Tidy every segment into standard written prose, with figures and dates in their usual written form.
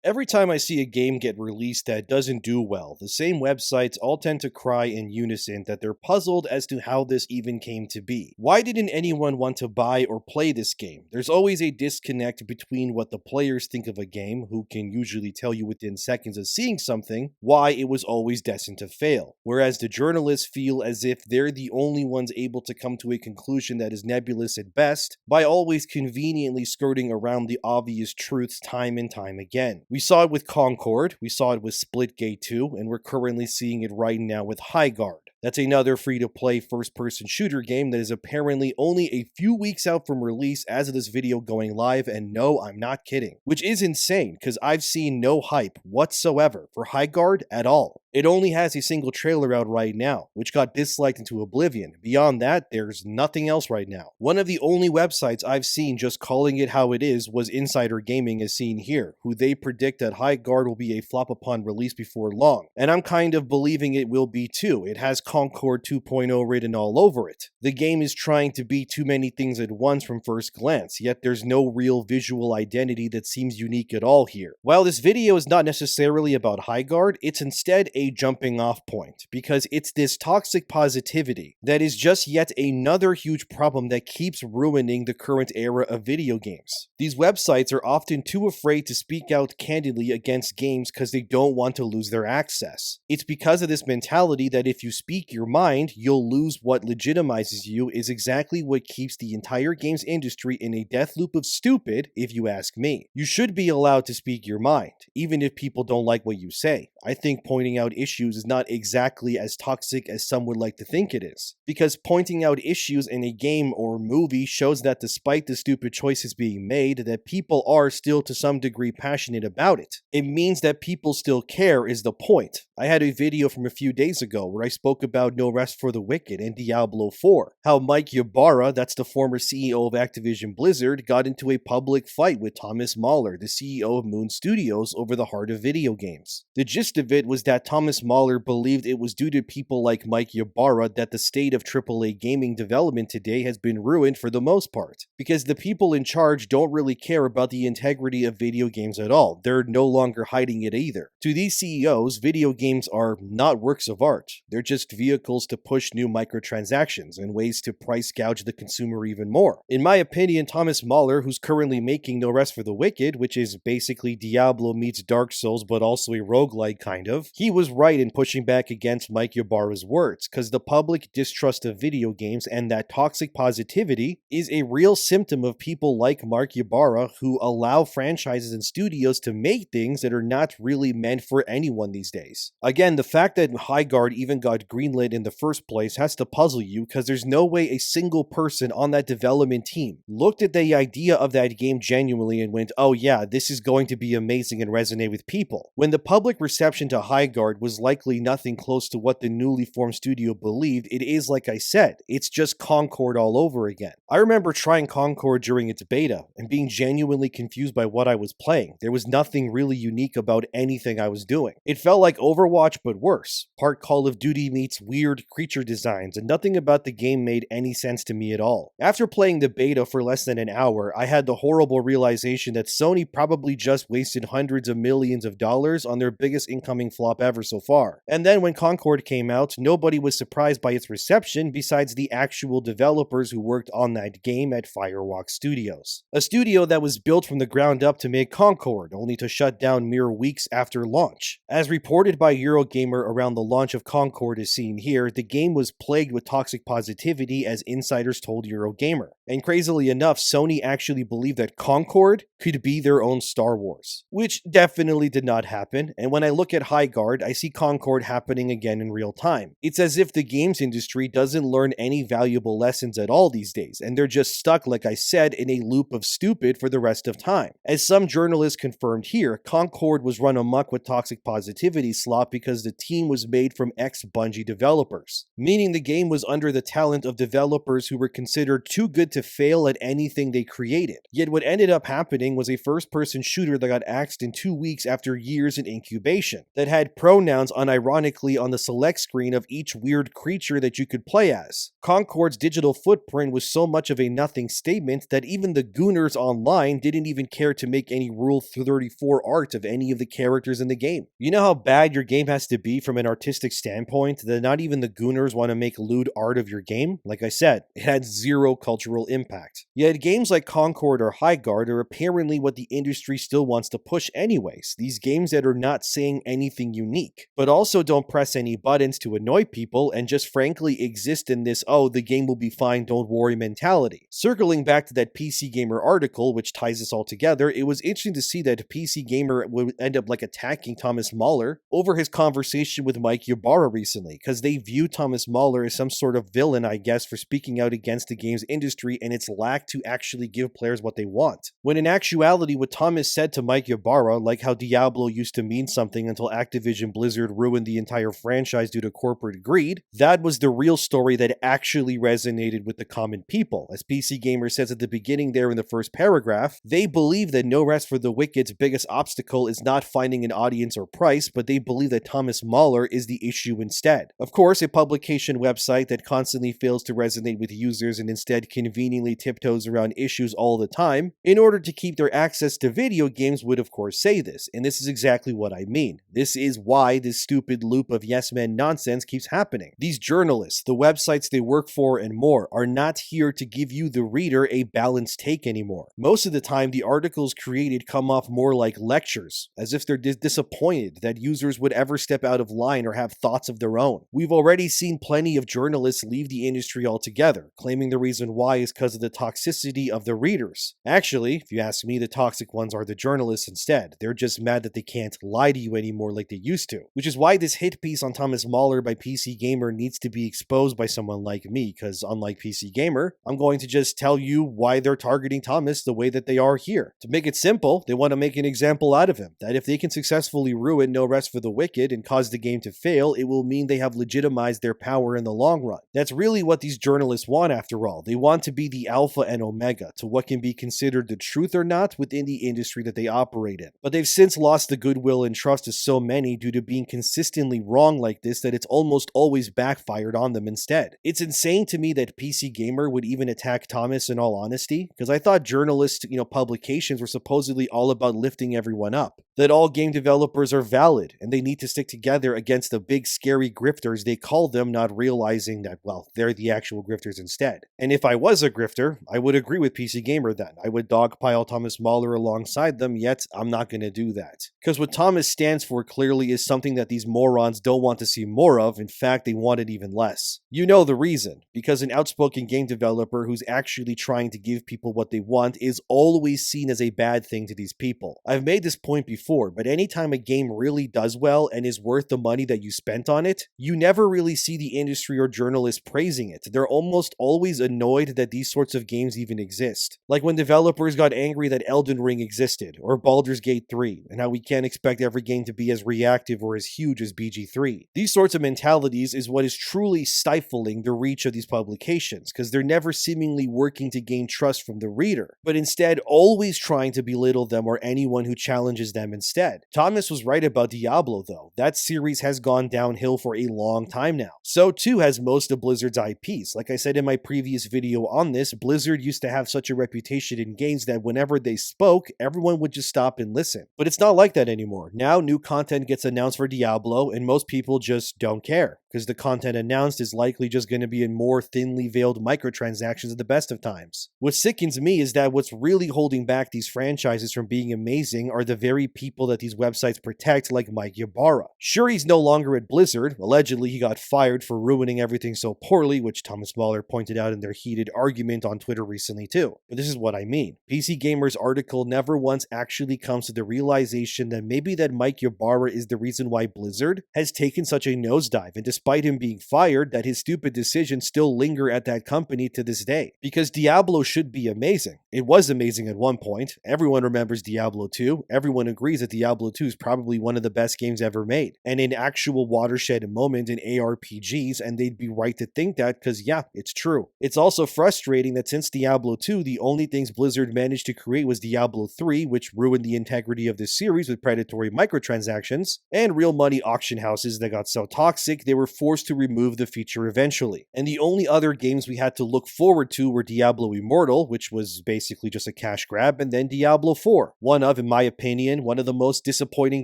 Every time I see a game get released that doesn't do well, the same websites all tend to cry in unison that they're puzzled as to how this even came to be. Why didn't anyone want to buy or play this game? There's always a disconnect between what the players think of a game, who can usually tell you within seconds of seeing something, why it was always destined to fail. Whereas the journalists feel as if they're the only ones able to come to a conclusion that is nebulous at best, by always conveniently skirting around the obvious truths time and time again. We saw it with Concord, we saw it with Splitgate 2, and we're currently seeing it right now with Highguard. That's another free-to-play first-person shooter game that is apparently only a few weeks out from release as of this video going live, and no, I'm not kidding. Which is insane, because I've seen no hype whatsoever for Highguard at all. It only has a single trailer out right now, which got disliked into oblivion. Beyond that, there's nothing else right now. One of the only websites I've seen just calling it how it is was Insider Gaming, as seen here, who they predict that Highguard will be a flop upon release before long. And I'm kind of believing it will be too. It has Concord 2.0 written all over it. The game is trying to be too many things at once from first glance, yet there's no real visual identity that seems unique at all here. While this video is not necessarily about Highguard, it's instead a jumping off point, because it's this toxic positivity that is just yet another huge problem that keeps ruining the current era of video games. These websites are often too afraid to speak out candidly against games because they don't want to lose their access. It's because of this mentality that if you speak your mind, you'll lose what legitimizes you is exactly what keeps the entire games industry in a death loop of stupid, if you ask me. You should be allowed to speak your mind, even if people don't like what you say. I think pointing out issues is not exactly as toxic as some would like to think it is, because pointing out issues in a game or movie shows that despite the stupid choices being made, that people are still to some degree passionate about it. It means that people still care is the point. I had a video from a few days ago where I spoke about No Rest for the Wicked and Diablo 4, how Mike Ybarra, that's the former CEO of Activision Blizzard, got into a public fight with Thomas Mahler, the CEO of Moon Studios, over the heart of video games. The gist of it was that Thomas Mahler believed it was due to people like Mike Ybarra that the state of AAA gaming development today has been ruined for the most part, because the people in charge don't really care about the integrity of video games at all. They're no longer hiding it either. To these CEOs, video games are not works of art. They're just vehicles to push new microtransactions and ways to price gouge the consumer even more. In my opinion, Thomas Mahler, who's currently making No Rest for the Wicked, which is basically Diablo meets Dark Souls but also a roguelike kind of, he was right in pushing back against Mike Ybarra's words, because the public distrust of video games and that toxic positivity is a real symptom of people like Mark Ybarra who allow franchises and studios to make things that are not really meant for anyone these days. Again, the fact that Highguard even got greenlit in the first place has to puzzle you, because there's no way a single person on that development team looked at the idea of that game genuinely and went, oh yeah, this is going to be amazing and resonate with people. When the public reception to Highguard was likely nothing close to what the newly formed studio believed, it is, like I said, it's just Concord all over again. I remember trying Concord during its beta and being genuinely confused by what I was playing. There was nothing really unique about anything I was doing. It felt like Overwatch but worse. Part Call of Duty meets weird creature designs, and nothing about the game made any sense to me at all. After playing the beta for less than an hour, I had the horrible realization that Sony probably just wasted hundreds of millions of dollars on their biggest incoming flop ever so far. And then when Concord came out, nobody was surprised by its reception besides the actual developers who worked on that game at Firewalk Studios. A studio that was built from the ground up to make Concord, only to shut down mere weeks after launch. As reported by Eurogamer around the launch of Concord as seen here, the game was plagued with toxic positivity, as insiders told Eurogamer. And crazily enough, Sony actually believed that Concord could be their own Star Wars, which definitely did not happen. And when I look at Highguard, I see Concord happening again in real time. It's as if the games industry doesn't learn any valuable lessons at all these days, and they're just stuck, like I said, in a loop of stupid for the rest of time. As some journalists confirmed here, Concord was run amok with toxic positivity slop because the team was made from ex-Bungie developers, meaning the game was under the talent of developers who were considered too good to to fail at anything they created. Yet what ended up happening was a first-person shooter that got axed in 2 weeks after years in incubation, that had pronouns unironically on the select screen of each weird creature that you could play as. Concord's digital footprint was so much of a nothing statement that even the gooners online didn't even care to make any Rule 34 art of any of the characters in the game. You know how bad your game has to be from an artistic standpoint that not even the gooners want to make lewd art of your game? Like I said, it had zero cultural impact. Yet games like Concord or Highguard are apparently what the industry still wants to push anyways. These games that are not saying anything unique, but also don't press any buttons to annoy people and just frankly exist in this, oh, the game will be fine, don't worry mentality. Circling back to that PC Gamer article, which ties this all together, it was interesting to see that PC Gamer would end up attacking Thomas Mahler over his conversation with Mike Ybarra recently, because they view Thomas Mahler as some sort of villain, I guess, for speaking out against the games industry and its lack to actually give players what they want. When in actuality, what Thomas said to Mike Ybarra, like how Diablo used to mean something until Activision Blizzard ruined the entire franchise due to corporate greed, that was the real story that actually resonated with the common people. As PC Gamer says at the beginning there in the first paragraph, they believe that No Rest for the Wicked's biggest obstacle is not finding an audience or price, but they believe that Thomas Mahler is the issue instead. Of course, a publication website that constantly fails to resonate with users and instead conveniently tiptoes around issues all the time in order to keep their access to video games would of course say this, and this is exactly what I mean. This is why this stupid loop of yes men nonsense keeps happening. These journalists, the websites they work for and more are not here to give you, the reader, a balanced take anymore. Most of the time, the articles created come off more like lectures, as if they're disappointed that users would ever step out of line or have thoughts of their own. We've already seen plenty of journalists leave the industry altogether, claiming the reason why is because of the toxicity of the readers. Actually, if you ask me, the toxic ones are the journalists instead. They're just mad that they can't lie to you anymore like they used to. Which is why this hit piece on Thomas Mahler by PC Gamer needs to be exposed by someone like me, because unlike PC Gamer, I'm going to just tell you why they're targeting Thomas the way that they are here. To make it simple, they want to make an example out of him, that if they can successfully ruin No Rest for the Wicked and cause the game to fail, it will mean they have legitimized their power in the long run. That's really what these journalists want after all. They want to be the alpha and omega to what can be considered the truth or not within the industry that they operate in. But they've since lost the goodwill and trust of so many due to being consistently wrong like this that it's almost always backfired on them instead. It's insane to me that PC Gamer would even attack Thomas in all honesty, because I thought journalist, publications were supposedly all about lifting everyone up. That all game developers are valid and they need to stick together against the big scary grifters they call them, not realizing that, well, they're the actual grifters instead. And if I was a grifter, I would agree with PC Gamer then. I would dogpile Thomas Mahler alongside them, yet I'm not going to do that. Because what Thomas stands for clearly is something that these morons don't want to see more of. In fact, they want it even less. You know the reason. Because an outspoken game developer who's actually trying to give people what they want is always seen as a bad thing to these people. I've made this point before, but anytime a game really does well and is worth the money that you spent on it, you never really see the industry or journalists praising it. They're almost always annoyed that these sorts of games even exist. Like when developers got angry that Elden Ring existed, or Baldur's Gate 3, and how we can't expect every game to be as reactive or as huge as BG3. These sorts of mentalities is what is truly stifling the reach of these publications, because they're never seemingly working to gain trust from the reader, but instead always trying to belittle them or anyone who challenges them instead. Thomas was right about Diablo though. That series has gone downhill for a long time now. So too has most of Blizzard's IPs. Like I said in my previous video on this, Blizzard used to have such a reputation in games that whenever they spoke, everyone would just stop and listen. But it's not like that anymore. Now new content gets announced for Diablo and most people just don't care, because the content announced is likely just going to be in more thinly veiled microtransactions at the best of times. What sickens me is that what's really holding back these franchises from being amazing are the very people that these websites protect, like Mike Ybarra. Sure, he's no longer at Blizzard. Allegedly, he got fired for ruining everything so poorly, which Thomas Mahler pointed out in their heated argument on Twitter recently too. But this is what I mean. PC Gamer's article never once actually comes to the realization that maybe that Mike Ybarra is the reason why Blizzard has taken such a nosedive, and despite him being fired, that his stupid decisions still linger at that company to this day. Because Diablo should be amazing. It was amazing at one point. Everyone remembers Diablo 2. Everyone agrees that Diablo 2 is probably one of the best games ever made, and an actual watershed moment in ARPGs, and they'd be right to think that because, yeah, it's true. It's also frustrating that since Diablo 2, the only things Blizzard managed to create was Diablo 3, which ruined the integrity of this series with predatory microtransactions, and real money auction houses that got so toxic they were forced to remove the feature eventually. And the only other games we had to look forward to were Diablo Immortal, which was basically just a cash grab, and then Diablo 4. One of, in my opinion, one of the most disappointing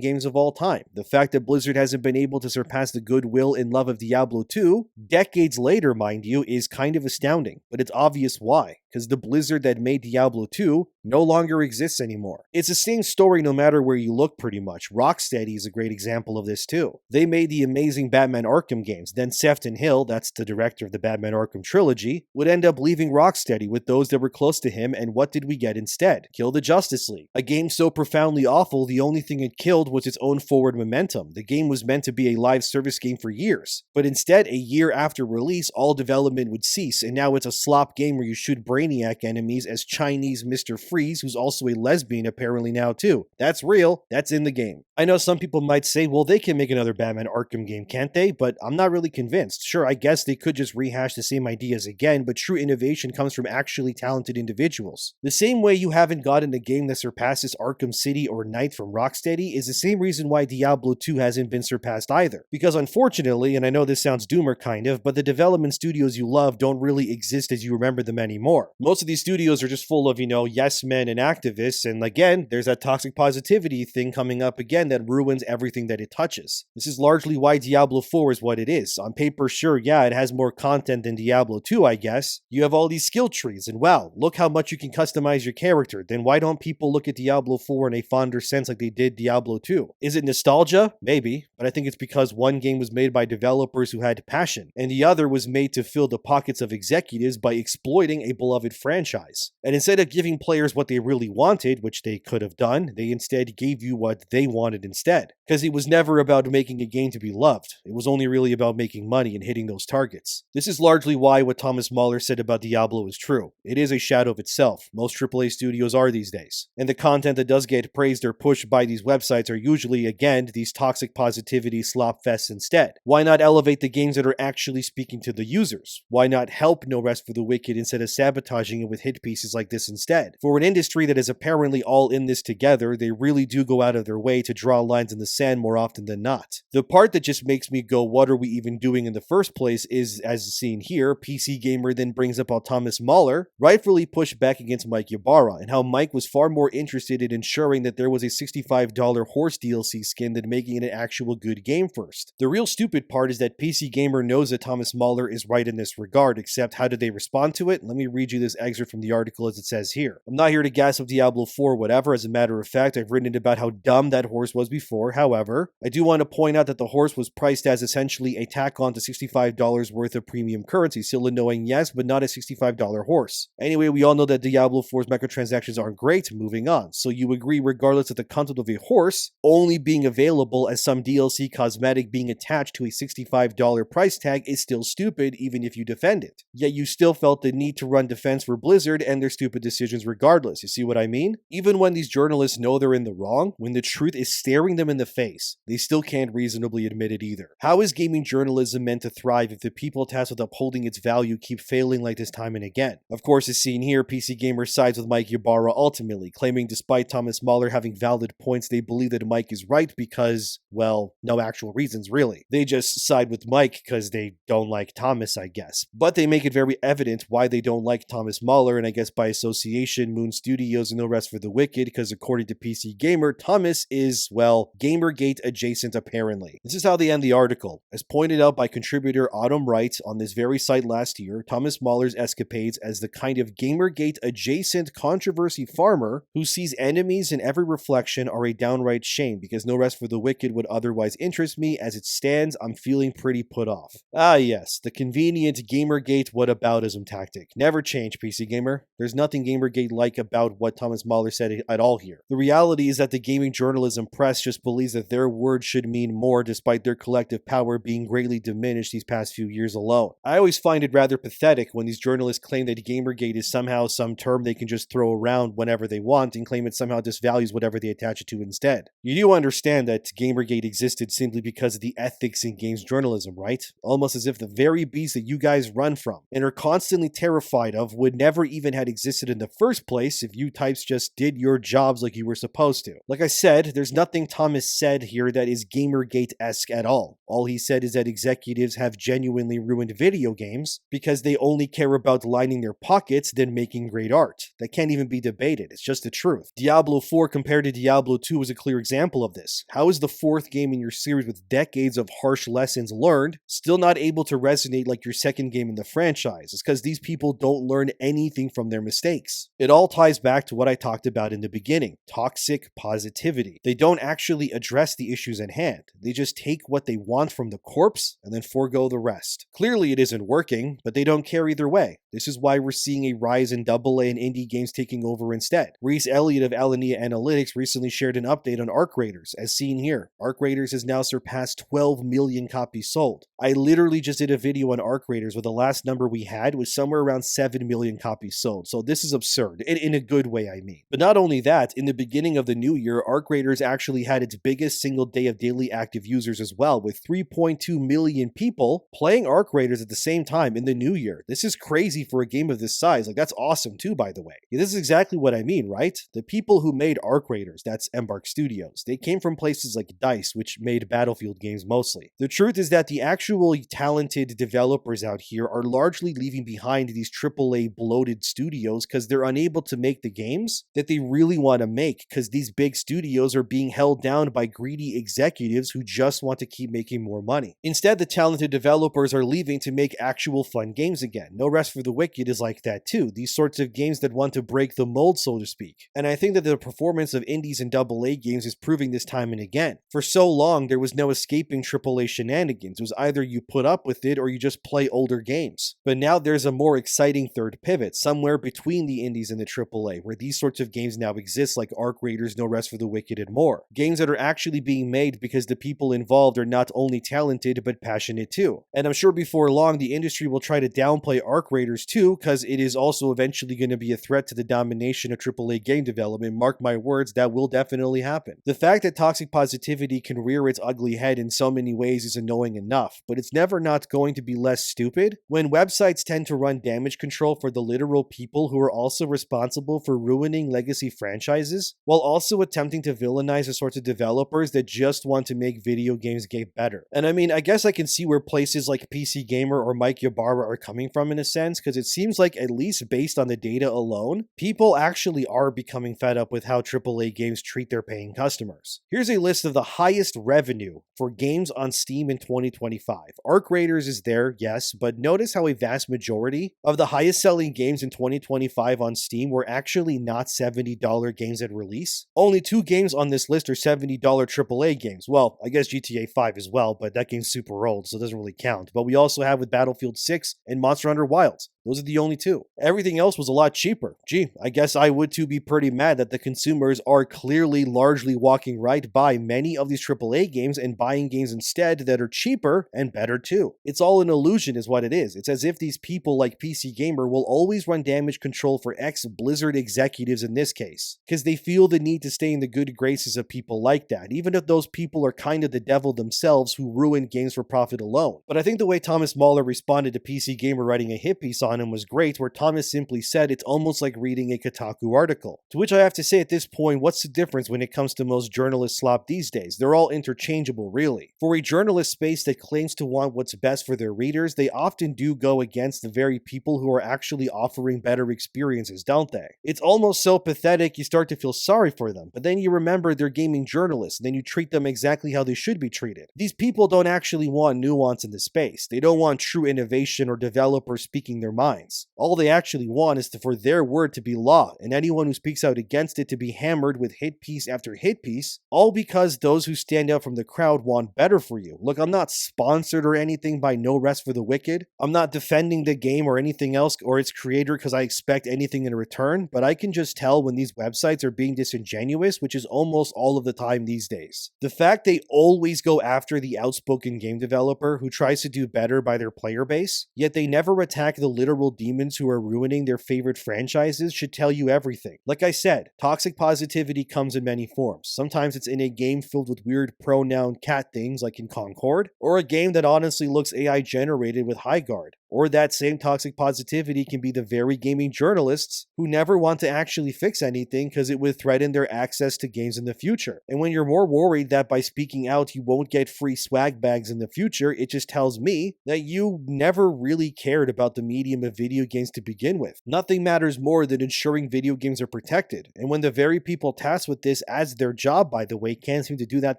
games of all time. The fact that Blizzard hasn't been able to surpass the goodwill and love of Diablo 2, decades later, mind you, is kind of astounding. But it's obvious why, because the Blizzard that made Diablo 2 no longer exists anymore. It's the same story no matter where you look pretty much. Rocksteady is a great example of this too. They made the amazing Batman Arkham games, then Sefton Hill, that's the director of the Batman Arkham trilogy, would end up leaving Rocksteady with those that were close to him, and what did we get instead? Kill the Justice League. A game so profoundly awful, the only thing it killed was its own forward momentum. The game was meant to be a live service game for years, but instead, a year after release, all development would cease, and now it's a slop game where you shoot Brainiac enemies as Chinese Mr. Freeze, who's also a lesbian apparently now too. That's real, that's in the game. I know some people might say, well, they can make another Batman Arkham game, can't they? But I'm not really convinced. Sure, I guess they could just rehash the same ideas again, but true innovation comes from actually talented individuals. The same way you haven't gotten a game that surpasses Arkham City or Knight from Rocksteady is the same reason why Diablo 2 hasn't been surpassed either. Because unfortunately, and I know this sounds doomer kind of, but the development studios you love don't really exist as you remember them anymore. Most of these studios are just full of, yes men and activists, and again, there's that toxic positivity thing coming up again that ruins everything that it touches. This is largely why Diablo 4 is what it is. On paper, sure, yeah, it has more content than Diablo 2, I guess. You have all these skill trees, and wow, look how much you can customize your character. Then why don't people look at Diablo 4 in a fonder sense like they did Diablo 2? Is it nostalgia? Maybe, but I think it's because one game was made by developers who had passion, and the other was made to fill the pockets of executives by exploiting a beloved franchise. And instead of giving players what they really wanted, which they could have done, they instead gave you what they wanted instead. Because it was never about making a game to be loved. It was only really about making money and hitting those targets. This is largely why what Thomas Mahler said about Diablo is true. It is a shadow of itself. Most AAA studios are these days. And the content that does get praised or pushed by these websites are usually, again, these toxic positivity slop fests instead. Why not elevate the games that are actually speaking to the users? Why not help No Rest for the Wicked instead of sabotaging it with hit pieces like this instead? For an industry that is apparently all in this together, they really do go out of their way to draw lines in the sand more often than not. The part that just makes me go, what are we even doing in the first place is, as seen here, PC Gamer then brings up how Thomas Mahler rightfully pushed back against Mike Ybarra, and how Mike was far more interested in ensuring that there was a $65 horse DLC skin than making it an actual good game first. The real stupid part is that PC Gamer knows that Thomas Mahler is right in this regard, except how did they respond to it? Let me read you this excerpt from the article as it says here. I'm not here to gas up Diablo 4 or whatever. As a matter of fact, I've written about how dumb that horse was before. However, I do want to point out that the horse was priced as essentially a tack-on to $65 worth of premium currency. Still annoying, yes, but not a $65 horse. Anyway, we all know that Diablo 4's microtransactions aren't great. Moving on. So you agree regardless of the concept of a horse only being available as some DLC cosmetic being attached to a $65 price tag is still stupid even if you defend it. Yet you still felt the need to run defense for Blizzard and their stupid decisions regardless. You see what I mean? Even when these journalists know they're in the wrong, when the truth is staring them in the face, they still can't reasonably admit it either. How is gaming journalism meant to thrive if the people tasked with upholding its value keep failing like this time and again? Of course, as seen here, PC Gamer sides with Mike Ybarra ultimately, claiming despite Thomas Mahler having valid points, they believe that Mike is right because, well, no actual reasons really. They just side with Mike because they don't like Thomas, I guess. But they make it very evident why they don't like Thomas Mahler, and I guess by association, Moon Studios and No Rest for the Wicked, because according to PC Gamer, Thomas is, well, Gamergate adjacent apparently. This is how they end the article. As pointed out by contributor Autumn Wright on this very site last year, Thomas Mahler's escapades as the kind of Gamergate adjacent controversy farmer who sees enemies in every reflection are a downright shame, because No Rest for the Wicked would otherwise interest me. As it stands, I'm feeling pretty put off. Ah yes, the convenient Gamergate whataboutism tactic. Never change, PC Gamer. There's nothing Gamergate like like about what Thomas Mahler said at all here. The reality is that the gaming journalism press just believes that their word should mean more despite their collective power being greatly diminished these past few years alone. I always find it rather pathetic when these journalists claim that Gamergate is somehow some term they can just throw around whenever they want and claim it somehow disvalues whatever they attach it to instead. You do understand that Gamergate existed simply because of the ethics in games journalism, right? Almost as if the very beast that you guys run from and are constantly terrified of would never even had existed in the first place if you types just did your jobs like you were supposed to. Like I said, there's nothing Thomas said here that is Gamergate-esque at all. All he said is that executives have genuinely ruined video games because they only care about lining their pockets than making great art. That can't even be debated. It's just the truth. Diablo 4 compared to Diablo 2 is a clear example of this. How is the fourth game in your series with decades of harsh lessons learned still not able to resonate like your second game in the franchise? It's because these people don't learn anything from their mistakes. It all ties back to what I talked about in the beginning: toxic positivity. They don't actually address the issues at hand. They just take what they want from the corpse and then forego the rest. Clearly it isn't working, but they don't care either way. This is why we're seeing a rise in AA and indie games taking over instead. Reese Elliott of Alania Analytics recently shared an update on Arc Raiders, as seen here. Arc Raiders has now surpassed 12 million copies sold. I literally just did a video on Arc Raiders where the last number we had was somewhere around 7 million copies sold, so this is absurd, in a good way I mean. But not only that, in the beginning of the new year, Arc Raiders actually had its biggest single day of daily active users as well, with 3.2 million people playing Arc Raiders at the same time in the new year. This is crazy for a game of this size. Like, that's awesome too, by the way. Yeah, this is exactly what I mean, right? The people who made Arc Raiders, that's Embark Studios, they came from places like DICE, which made Battlefield games mostly. The truth is that the actual talented developers out here are largely leaving behind these AAA bloated studios because they're unable to make the games that they really want to make, because these big studios are being held down by greedy executives who just want to keep making more money. Instead, the talented developers are leaving to make actual fun games again. No Rest for the Wicked is like that too. These sorts of games that want to break the mold, so to speak. And I think that the performance of indies and AA games is proving this time and again. For so long, there was no escaping AAA shenanigans. It was either you put up with it or you just play older games. But now there's a more exciting third pivot, somewhere between the indies and the AAA, where these sorts of games now exist, like Arc Raiders, No Rest for the Wicked, and more. Games that are actually being made because the people involved are not only talented, but passionate too. And I'm sure before long, the industry will try to downplay Arc Raiders too, because it is also eventually going to be a threat to the domination of AAA game development. Mark my words, that will definitely happen. The fact that toxic positivity can rear its ugly head in so many ways is annoying enough, but it's never not going to be less stupid when websites tend to run damage control for the literal people who are also responsible for ruining legacy franchises, while also attempting to villainize the sorts of developers that just want to make video games get better. And I mean, I guess I can see where places like PC Gamer or Mike Ybarra are coming from in a sense, because it seems like, at least based on the data alone, people actually are becoming fed up with how AAA games treat their paying customers. Here's a list of the highest revenue for games on Steam in 2025. Arc Raiders is there, yes, but notice how a vast majority of the highest selling games in 2025 on Steam were actually not $70 games at release. Only 2 games on this list are $70 AAA games. Well, I guess GTA 5 as well, but that game's super old, so it doesn't really count. But we also have with Battlefield 6 and Monster Hunter Wilds. Those are the only 2. Everything else was a lot cheaper. Gee, I guess I would too be pretty mad that the consumers are clearly largely walking right by many of these AAA games and buying games instead that are cheaper and better too. It's all an illusion is what it is. It's as if these people like PC Gamer will always run damage control for ex-Blizzard executives in this case, because they feel the need to stay in the good graces of people like that, even if those people are kind of the devil themselves who ruin games for profit alone. But I think the way Thomas Mahler responded to PC Gamer writing a hit piece on him was great, where Thomas simply said it's almost like reading a Kotaku article. To which I have to say at this point, what's the difference when it comes to most journalist slop these days? They're all interchangeable, really. For a journalist space that claims to want what's best for their readers, they often do go against the very people who are actually offering better experiences, don't they? It's almost so pathetic you start to feel sorry for them, but then you remember they're gaming journalists, and then you treat them exactly how they should be treated. These people don't actually want nuance in the space. They don't want true innovation or developers speaking their mind. minds. All they actually want is for their word to be law, and anyone who speaks out against it to be hammered with hit piece after hit piece, all because those who stand out from the crowd want better for you. Look, I'm not sponsored or anything by No Rest for the Wicked. I'm not defending the game or anything else or its creator because I expect anything in return, but I can just tell when these websites are being disingenuous, which is almost all of the time these days. The fact they always go after the outspoken game developer who tries to do better by their player base, yet they never attack the literal demons who are ruining their favorite franchises should tell you everything. Like I said, toxic positivity comes in many forms. Sometimes it's in a game filled with weird pronoun cat things like in Concord, or a game that honestly looks AI generated with High Guard. Or that same toxic positivity can be the very gaming journalists who never want to actually fix anything because it would threaten their access to games in the future. And when you're more worried that by speaking out you won't get free swag bags in the future, it just tells me that you never really cared about the medium of video games to begin with. Nothing matters more than ensuring video games are protected. And when the very people tasked with this as their job, by the way, can't seem to do that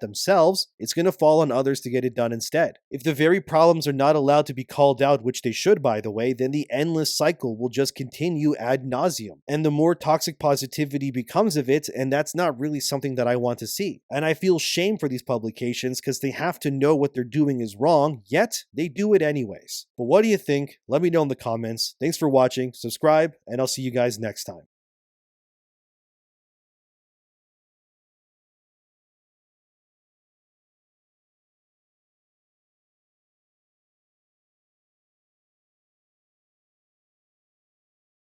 themselves, it's going to fall on others to get it done instead. If the very problems are not allowed to be called out, which they should, by the way, then the endless cycle will just continue ad nauseum. And the more toxic positivity becomes of it, and that's not really something that I want to see. And I feel shame for these publications because they have to know what they're doing is wrong, yet they do it anyways. But what do you think? Let me know in the comments. Thanks for watching, subscribe, and I'll see you guys next time.